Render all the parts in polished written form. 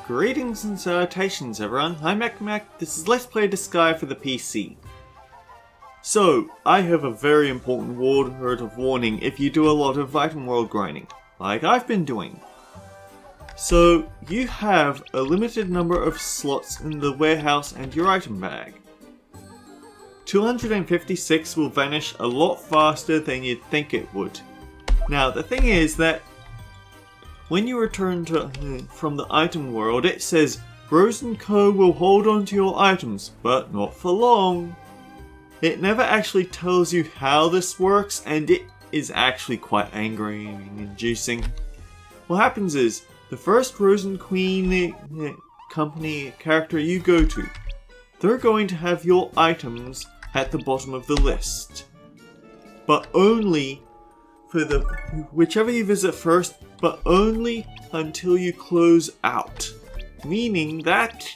Greetings and salutations everyone, I'm Mac. This is Let's Play Disgaea for the PC. So, I have a very important word of warning if you do a lot of item world grinding, like I've been doing. So, you have a limited number of slots in the warehouse and your item bag. 256 will vanish a lot faster than you'd think it would. Now, the thing is that when you return from the item world, it says Bros & Co will hold on to your items, but not for long. It never actually tells you how this works, and it is actually quite anger-inducing. What happens is, the first Rose & Queen company character you go to, they're going to have your items at the bottom of the list. But only for whichever you visit first, but only until you close out. Meaning that,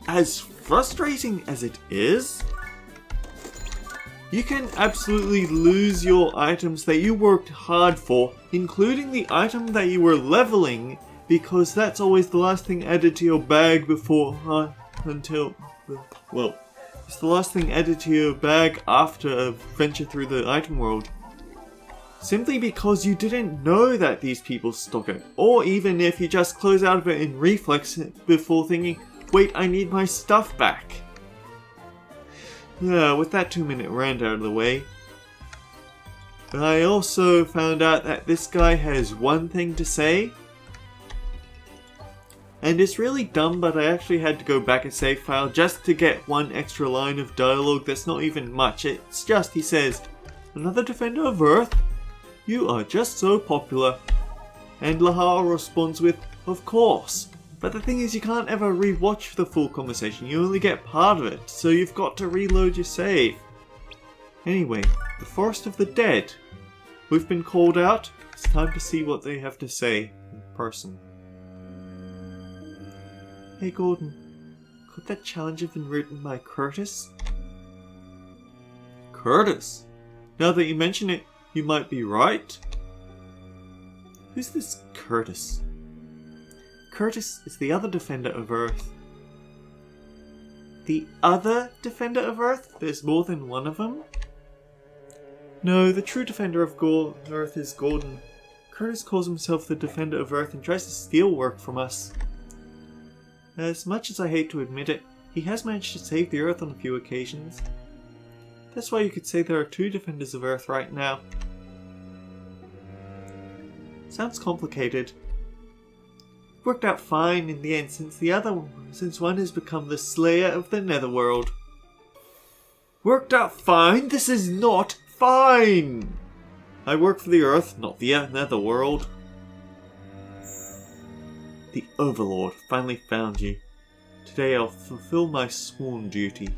as frustrating as it is, you can absolutely lose your items that you worked hard for, including the item that you were leveling, because that's always the last thing added to your bag before, it's the last thing added to your bag after a venture through the item world. Simply because you didn't know that these people stock it, or even if you just close out of it in reflex before thinking, wait, I need my stuff back. With that 2-minute rant out of the way, I also found out that this guy has one thing to say, and it's really dumb, but I actually had to go back a save file just to get one extra line of dialogue that's not even much. It's just, he says, "Another defender of Earth? You are just so popular." And Lahal responds with, "Of course." But the thing is, you can't ever re-watch the full conversation, you only get part of it, so you've got to reload your save. Anyway, the Forest of the Dead. We've been called out, it's time to see what they have to say in person. Hey Gordon, could that challenge have been written by Curtis? Curtis? Now that you mention it, you might be right. Who's this Curtis? Curtis is the other Defender of Earth. The other Defender of Earth? There's more than one of them? No, the true Defender of Earth is Gordon. Curtis calls himself the Defender of Earth and tries to steal work from us. As much as I hate to admit it, he has managed to save the Earth on a few occasions. That's why you could say there are two Defenders of Earth right now. Sounds complicated. Worked out fine in the end since one has become the Slayer of the Netherworld. Worked out fine? This is not fine! I work for the Earth, not the Netherworld. The Overlord finally found you. Today I'll fulfill my sworn duty.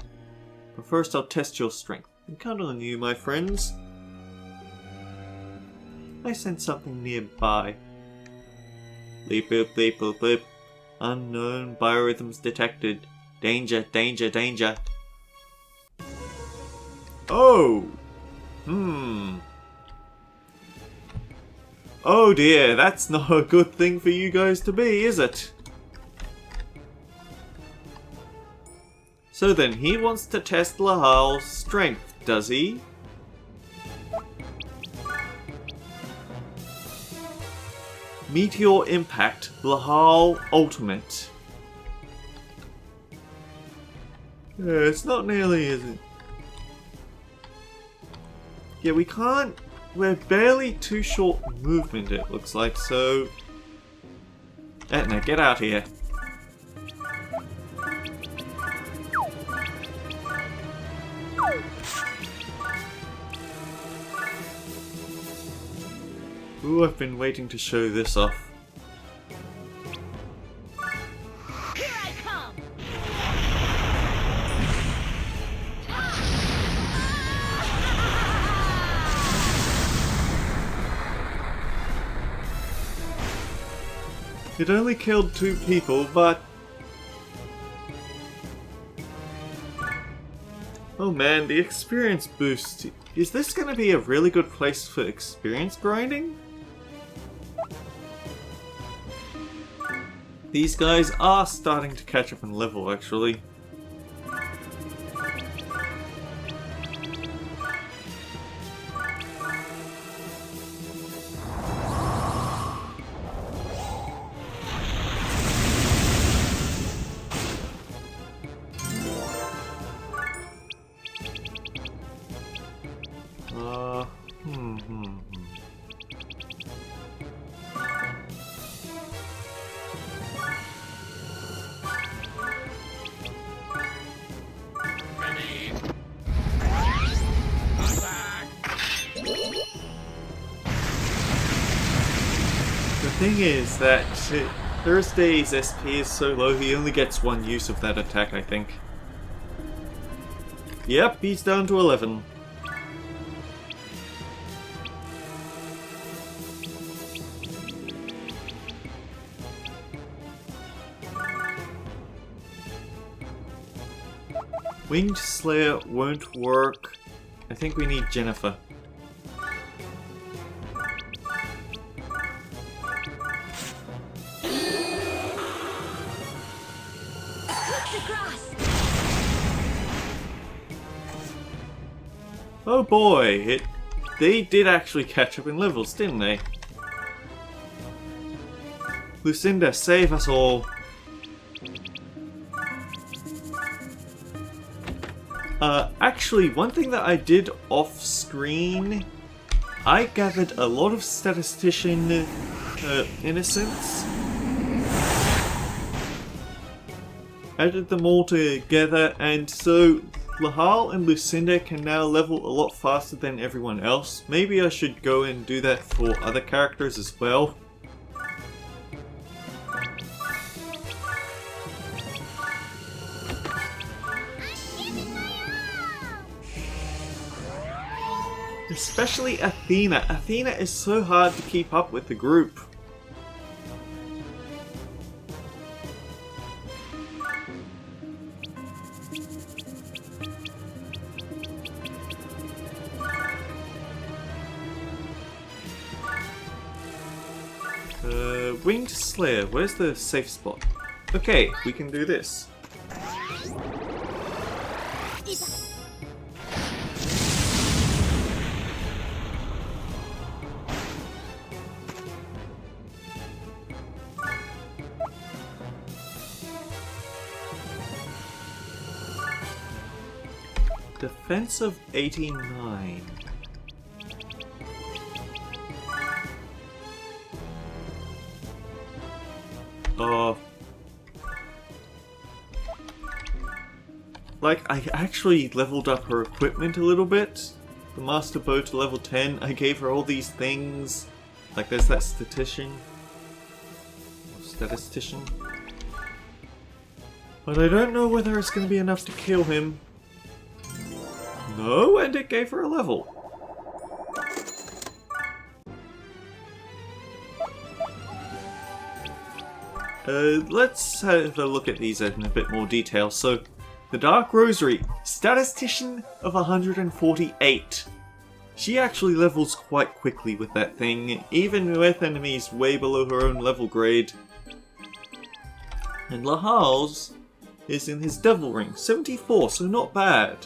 But first I'll test your strength. And count on you, my friends. I sense something nearby. Bleep boop bleep boop boop. Unknown biorhythms detected. Danger, danger, danger. Oh! Oh dear, that's not a good thing for you guys to be, is it? So then, he wants to test Lahal's strength, does he? Meteor Impact, Lahal Ultimate. Yeah, it's not nearly, is it? Yeah, we can't. We're barely too short movement, it looks like, so. Etna, get out here. Ooh, I've been waiting to show this off. Here I come. It only killed 2 people, but... Oh man, the experience boost. Is this going to be a really good place for experience grinding? These guys are starting to catch up in level, actually. The thing is that Thursday's SP is so low, he only gets one use of that attack, I think. Yep, he's down to 11. Winged Slayer won't work. I think we need Jennifer. Oh boy, they did actually catch up in levels, didn't they? Lucinda, save us all. Actually, one thing that I did off screen, I gathered a lot of statistician innocence. Added them all together, and so Lahal and Lucinda can now level a lot faster than everyone else. Maybe I should go and do that for other characters as well. Especially Athena. Athena is so hard to keep up with the group. Winged Slayer, where's the safe spot? Okay, we can do this. Defense of 89. Like, I actually leveled up her equipment a little bit. The Master Bow to level 10, I gave her all these things. Like, there's that statistician. But I don't know whether it's going to be enough to kill him. No, and it gave her a level. Let's have a look at these in a bit more detail. So, the Dark Rosary, statistician of 148. She actually levels quite quickly with that thing, even with enemies way below her own level grade. And Lahal's is in his Devil Ring, 74, so not bad.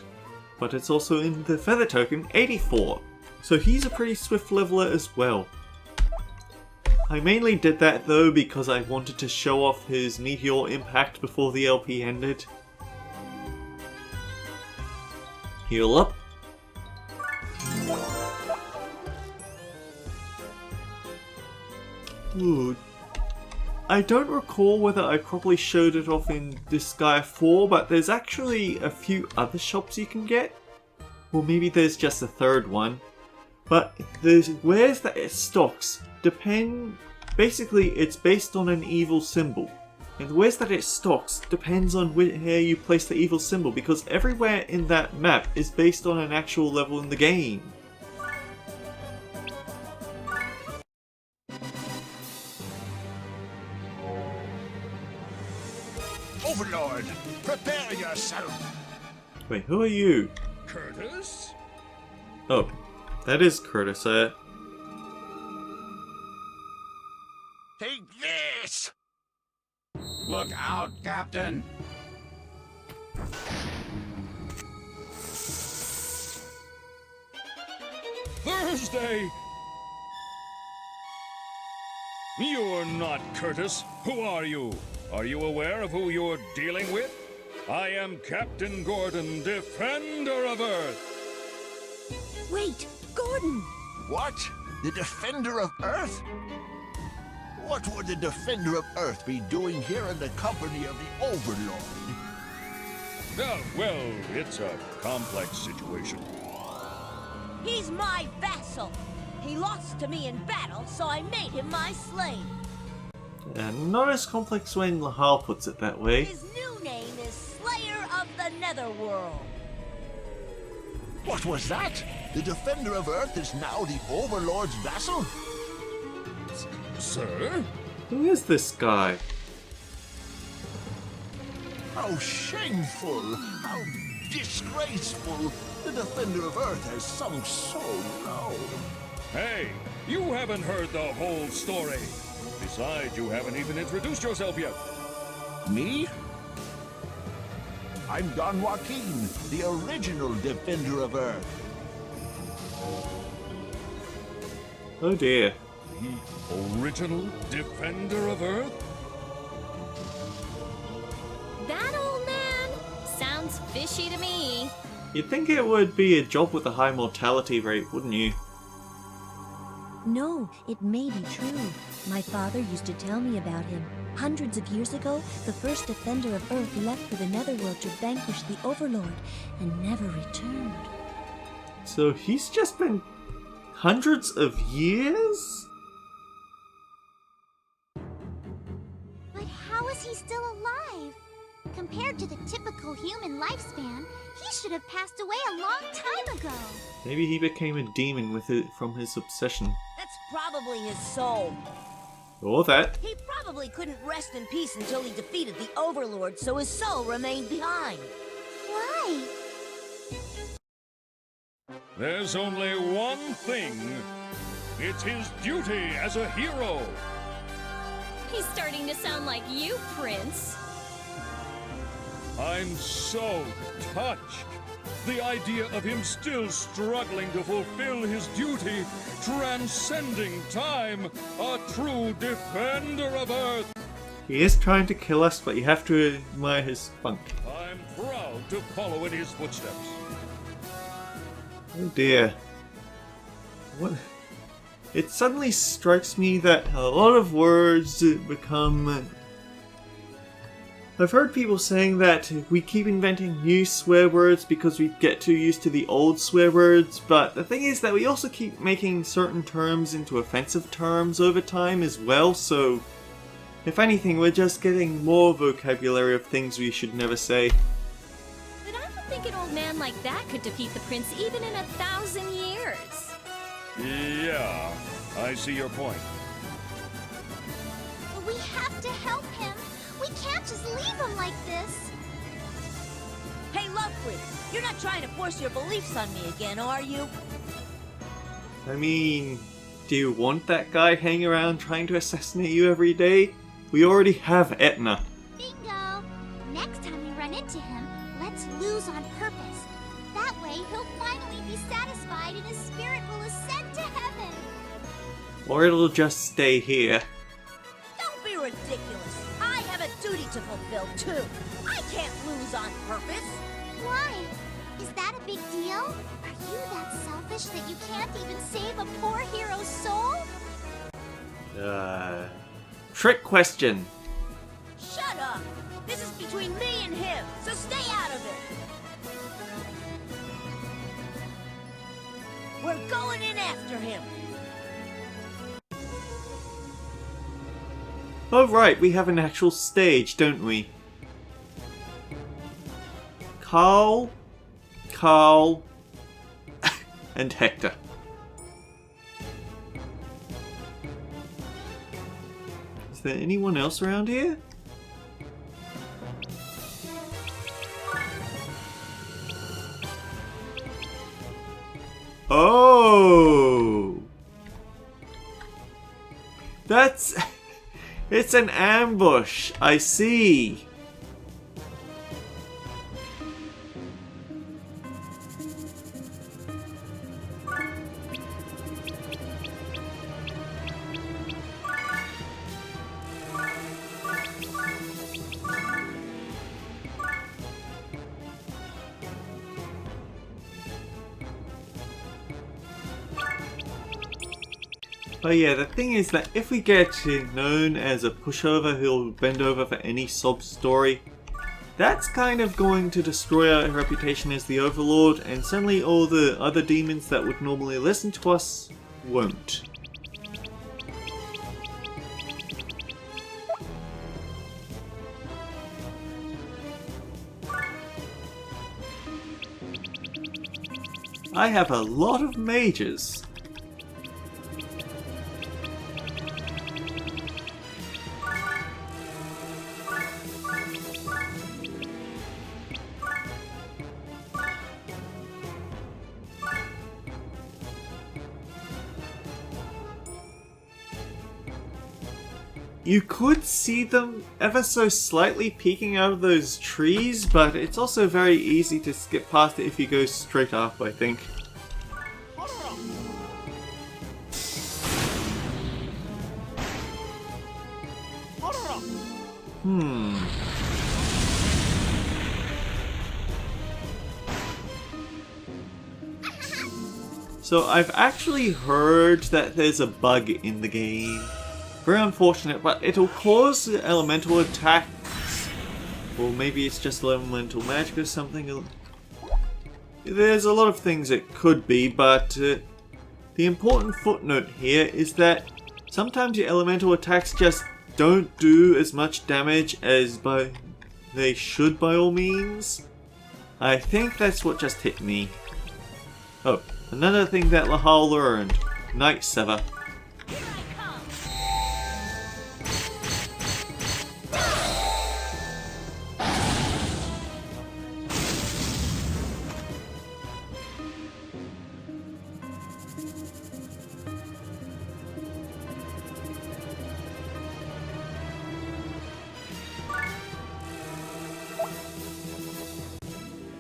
But it's also in the Feather Token, 84. So he's a pretty swift leveler as well. I mainly did that though because I wanted to show off his Meteor impact before the LP ended. Heal up. Ooh. I don't recall whether I probably showed it off in Disgaea 4, but there's actually a few other shops you can get. Or maybe there's just a third one. But the wares that it stocks depend... Basically, it's based on an evil symbol. And the wares that it stocks depends on where you place the evil symbol, because everywhere in that map is based on an actual level in the game. Overlord, prepare yourself! Wait, who are you? Curtis? Oh, that is Curtis, Take this! Look out, Captain. Thursday! You're not Curtis. Who are you? Are you aware of who you're dealing with? I am Captain Gordon, Defender of Earth. Wait, Gordon! What? The Defender of Earth? What would the Defender of Earth be doing here in the company of the Overlord? Well, it's a complex situation. He's my vassal! He lost to me in battle, so I made him my slave. Not as complex when Lahal puts it that way. His new name is Slayer of the Netherworld. What was that? The Defender of Earth is now the Overlord's vassal? Sir? Who is this guy? How shameful! How disgraceful! The Defender of Earth has sunk so low. Hey, you haven't heard the whole story. Besides, you haven't even introduced yourself yet. Me? I'm Don Joaquin, the original Defender of Earth. Oh dear. The original Defender of Earth? That old man sounds fishy to me. You'd think it would be a job with a high mortality rate, wouldn't you? No, it may be true. My father used to tell me about him. Hundreds of years ago, the first Defender of Earth left for the Netherworld to vanquish the Overlord and never returned. So he's just been hundreds of years? But how is he still alive? Compared to the typical human lifespan, he should have passed away a long time ago. Maybe he became a demon with it from his obsession. That's probably his soul. Or that. He probably couldn't rest in peace until he defeated the Overlord, so his soul remained behind. Why? There's only one thing. It's his duty as a hero. He's starting to sound like you, Prince. I'm so touched. The idea of him still struggling to fulfill his duty, transcending time, a true Defender of Earth. He is trying to kill us, but you have to admire his spunk. I'm proud to follow in his footsteps. Oh dear. What? It suddenly strikes me that a lot of words become... I've heard people saying that we keep inventing new swear words because we get too used to the old swear words, but the thing is that we also keep making certain terms into offensive terms over time as well, so if anything, we're just getting more vocabulary of things we should never say. But I don't think an old man like that could defeat the prince even in 1,000 years. Yeah, I see your point. We have to help him. We can't just leave him like this. Hey, Lovefree, you're not trying to force your beliefs on me again, are you? I mean, do you want that guy hanging around trying to assassinate you every day? We already have Etna. Bingo! Next time we run into him, let's lose on purpose. That way, he'll finally be satisfied and his spirit will ascend to heaven. Or it'll just stay here. Don't be ridiculous. I have a duty to fulfill, too. I can't lose on purpose. Why? Is that a big deal? Are you that selfish that you can't even save a poor hero's soul? Trick question. Shut up. This is between me and him, so stay out of it. We're going in after him. Oh right, we have an actual stage, don't we? Carl, and Hector. Is there anyone else around here? Oh! That's... It's an ambush. I see. But yeah, the thing is that if we get known as a pushover who'll bend over for any sob story, that's kind of going to destroy our reputation as the Overlord, and suddenly all the other demons that would normally listen to us won't. I have a lot of mages. You could see them ever so slightly peeking out of those trees, but it's also very easy to skip past it if you go straight up, I think. So I've actually heard that there's a bug in the game. Very unfortunate, but it'll cause elemental attacks. Or maybe it's just elemental magic or something. There's a lot of things it could be, but the important footnote here is that sometimes your elemental attacks just don't do as much damage as they should by all means. I think that's what just hit me. Oh, another thing that Lahal learned. Night Sever.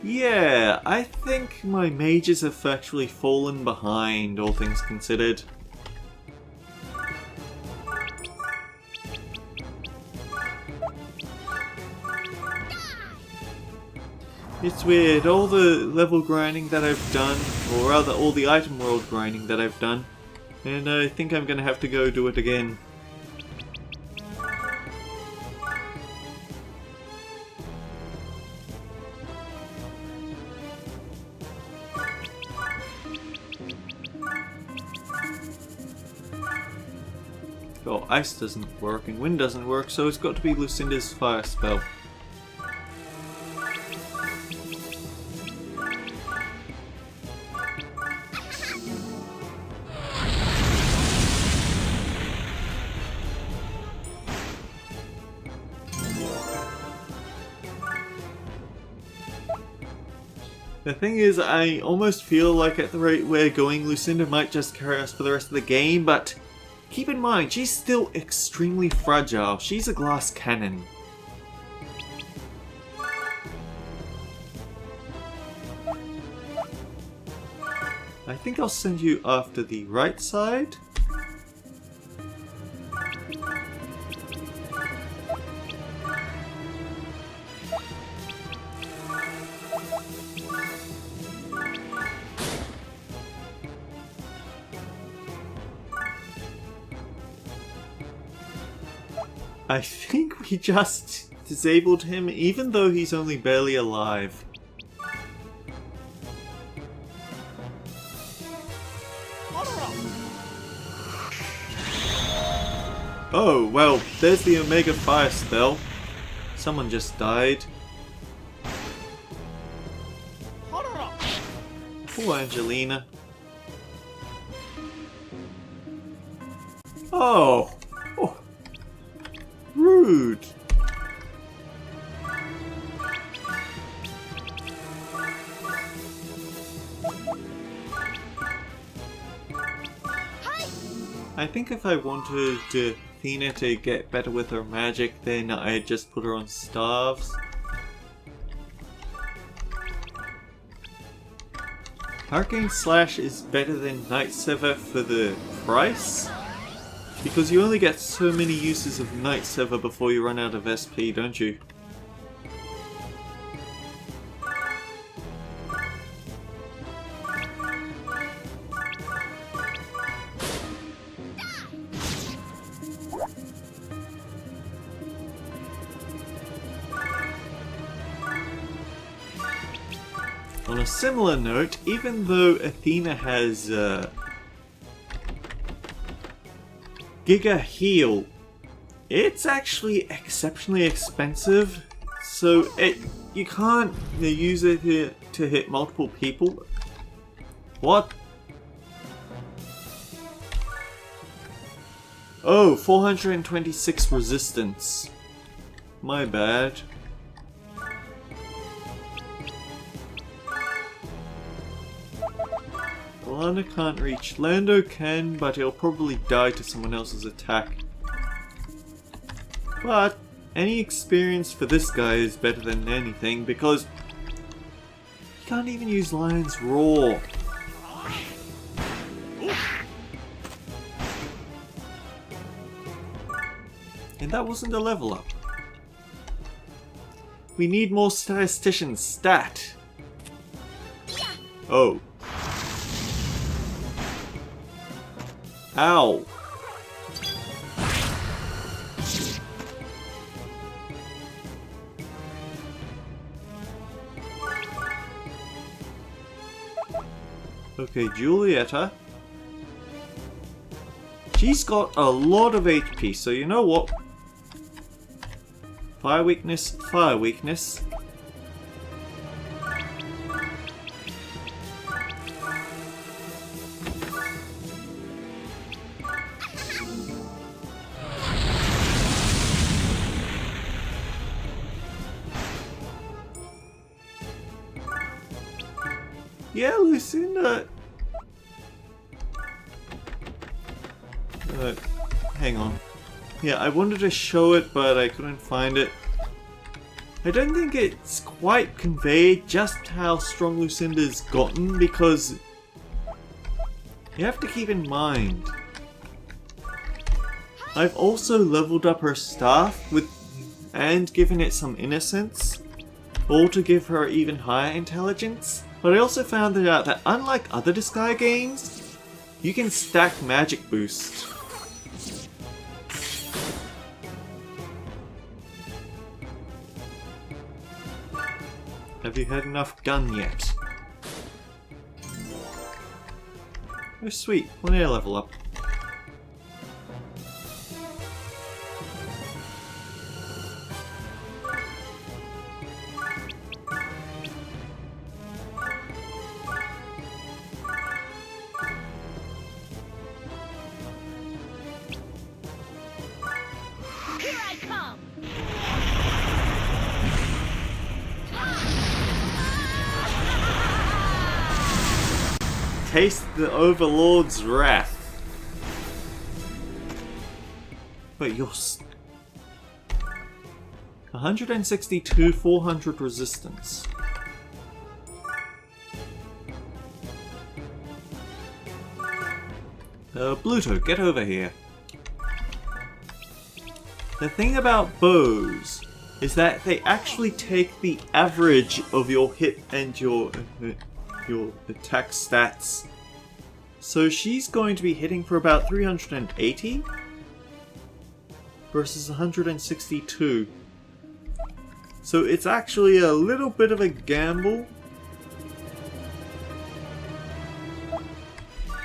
Yeah, I think my mages have actually fallen behind, all things considered. It's weird, all the level grinding that I've done, or rather all the item world grinding that I've done, and I think I'm gonna have to go do it again. Oh, ice doesn't work and wind doesn't work, so it's got to be Lucinda's fire spell. The thing is, I almost feel like at the rate we're going, Lucinda might just carry us for the rest of the game, but keep in mind, she's still extremely fragile. She's a glass cannon. I think I'll send you after the right side. I think we just disabled him, even though he's only barely alive. Oh, well, there's the Omega Fire spell. Someone just died. Poor Angelina. Oh! Rude! I think if I wanted to Athena to get better with her magic, then I just put her on staves. Hurricane Slash is better than Night Sever for the price, because you only get so many uses of Night Sever before you run out of SP, don't you? On a similar note, even though Athena has Giga Heal, it's actually exceptionally expensive, so you can't use it to hit multiple people. What? Oh, 426 resistance. My bad. Lana can't reach. Lando can, but he'll probably die to someone else's attack. But any experience for this guy is better than anything, because he can't even use Lion's Roar. And that wasn't a level up. We need more statisticians. Stat! Oh. Ow! Okay, Julieta. She's got a lot of HP, so you know what? Fire weakness, fire weakness. Yeah, Lucinda. Hang on. Yeah, I wanted to show it, but I couldn't find it. I don't think it's quite conveyed just how strong Lucinda's gotten, because you have to keep in mind, I've also leveled up her staff and given it some innocence, all to give her even higher intelligence. But I also found out that unlike other Disgaea games, you can stack magic boost. Have you had enough gun yet? Oh sweet, 1 air level up. Here I come! Taste the Overlord's wrath. But you're 162, 400 resistance. Bluto, get over here. The thing about bows is that they actually take the average of your hit and your attack stats. So she's going to be hitting for about 380 versus 162. So it's actually a little bit of a gamble.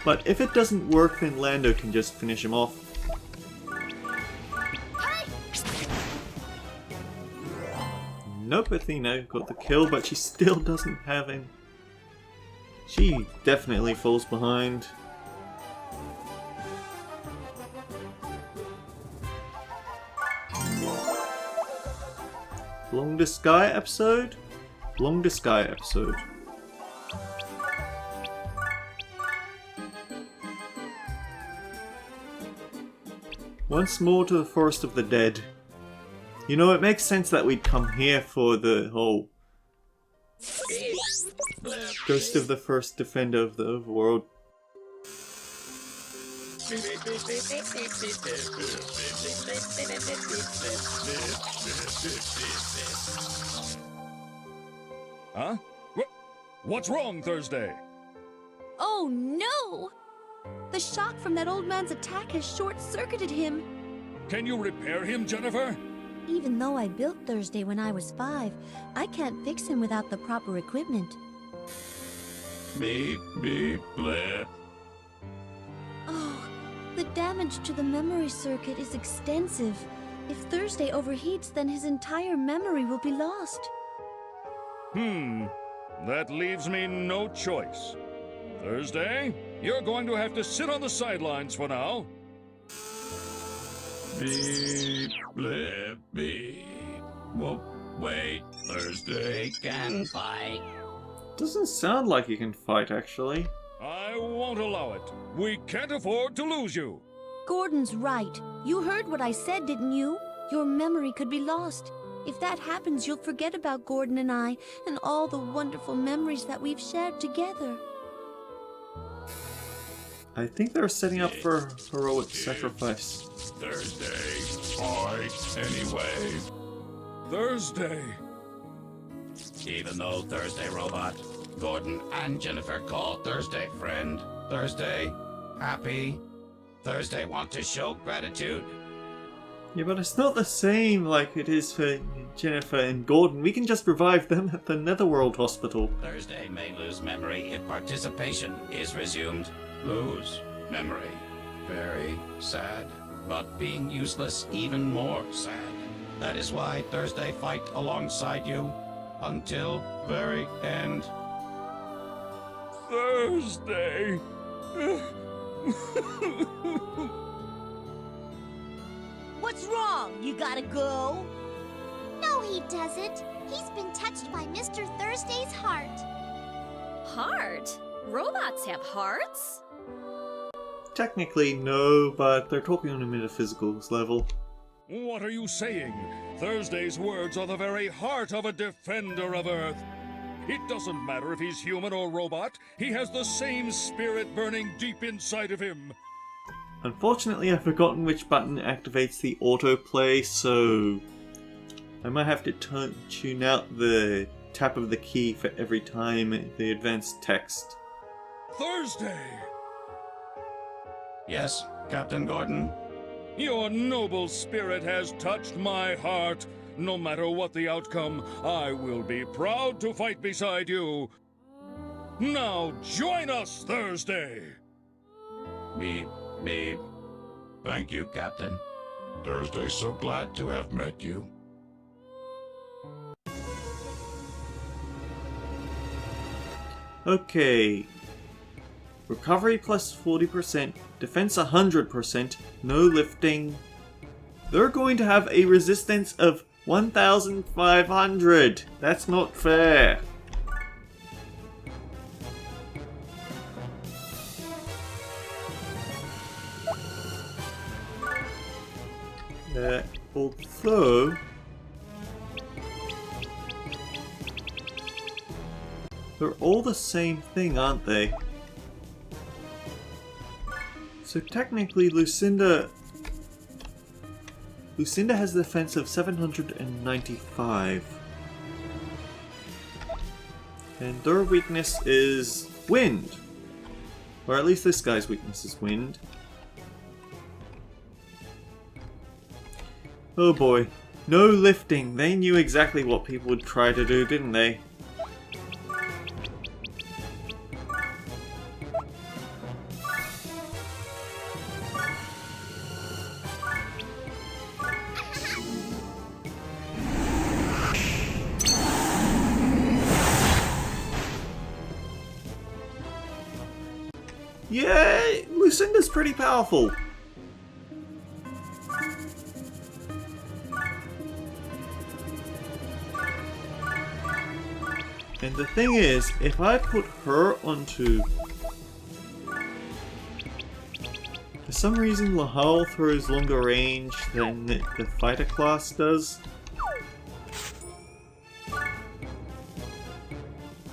But if it doesn't work, then Lando can just finish him off. Nope, Athena got the kill, but she still doesn't have him. She definitely falls behind. Long Disgaea episode? Long Disgaea episode. Once more to the Forest of the Dead. You know, it makes sense that we'd come here for the whole Ghost of the First Defender of the Overworld. Huh? What's wrong, Thursday? Oh no! The shock from that old man's attack has short-circuited him. Can you repair him, Jennifer? Even though I built Thursday when I was 5, I can't fix him without the proper equipment. Beep, beep, blip. Oh, the damage to the memory circuit is extensive. If Thursday overheats, then his entire memory will be lost. That leaves me no choice. Thursday, you're going to have to sit on the sidelines for now. Beep, blip, beep. Well, wait, Thursday can fight. Doesn't sound like he can fight, actually. I won't allow it. We can't afford to lose you. Gordon's right. You heard what I said, didn't you? Your memory could be lost. If that happens, you'll forget about Gordon and I, and all the wonderful memories that we've shared together. I think they're setting up for heroic sacrifice. Thursday, fight anyway. Thursday. Even though Thursday robot, Gordon and Jennifer call Thursday friend. Thursday, happy. Thursday want to show gratitude. Yeah, but it's not the same like it is for Jennifer and Gordon. We can just revive them at the Netherworld Hospital. Thursday may lose memory if participation is resumed. Lose memory. Very sad. But being useless even more sad. That is why Thursday fight alongside you until very end. Thursday. What's wrong? You gotta go? No, he doesn't. He's been touched by Mr. Thursday's heart. Heart? Robots have hearts? Technically, no, but they're talking on a metaphysical level. What are you saying? Thursday's words are the very heart of a defender of Earth. It doesn't matter if he's human or robot. He has the same spirit burning deep inside of him. Unfortunately, I've forgotten which button activates the autoplay, so I might have to tune out the tap of the key for every time the advanced text. Thursday! Yes, Captain Gordon? Your noble spirit has touched my heart. No matter what the outcome, I will be proud to fight beside you. Now join us, Thursday! Beep, beep. Thank you, Captain. Thursday's so glad to have met you. Okay. Recovery plus 40%, defense 100%, no lifting. They're going to have a resistance of 1,500. That's not fair. Although they're all the same thing, aren't they? So technically Lucinda has the defense of 795. And their weakness is wind. Or at least this guy's weakness is wind. Oh boy. No lifting. They knew exactly what people would try to do, didn't they? Yeah, Lucinda's pretty powerful. And the thing is, if I put her onto For some reason, Lahal throws longer range than the fighter class does.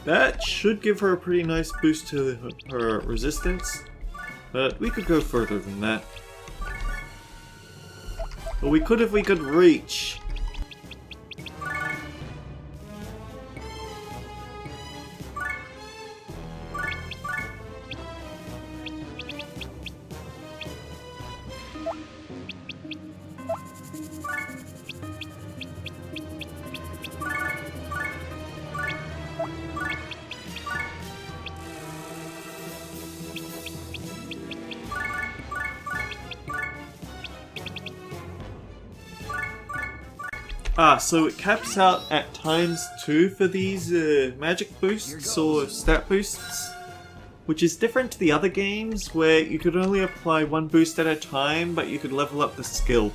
That should give her a pretty nice boost to her resistance, but we could go further than that. But we could if we could reach. So it caps out at ×2 for these magic boosts or stat boosts, which is different to the other games where you could only apply one boost at a time, but you could level up the skill.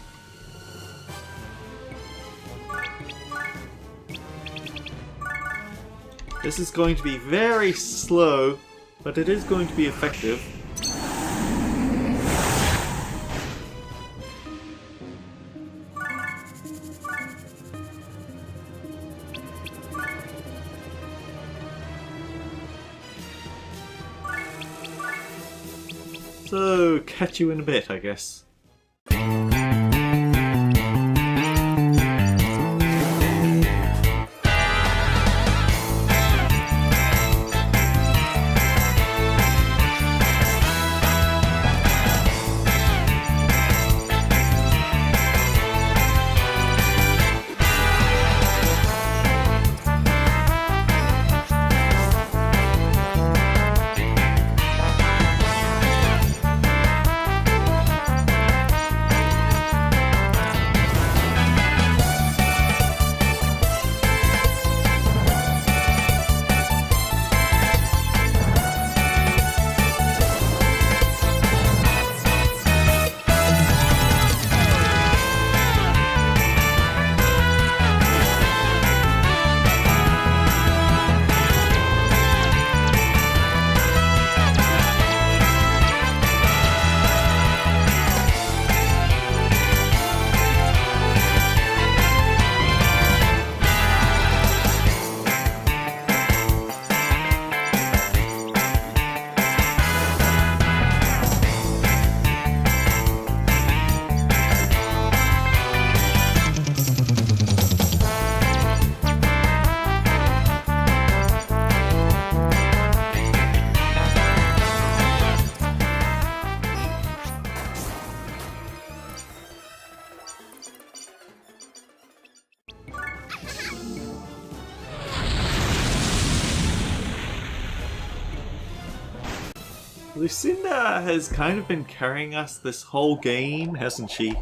This is going to be very slow, but it is going to be effective. So, catch you in a bit, I guess. Lucinda has kind of been carrying us this whole game, hasn't she?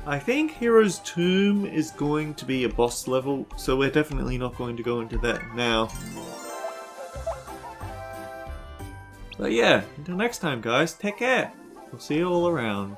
I think Hero's Tomb is going to be a boss level, so we're definitely not going to go into that now. But yeah, until next time guys, take care. We'll see you all around.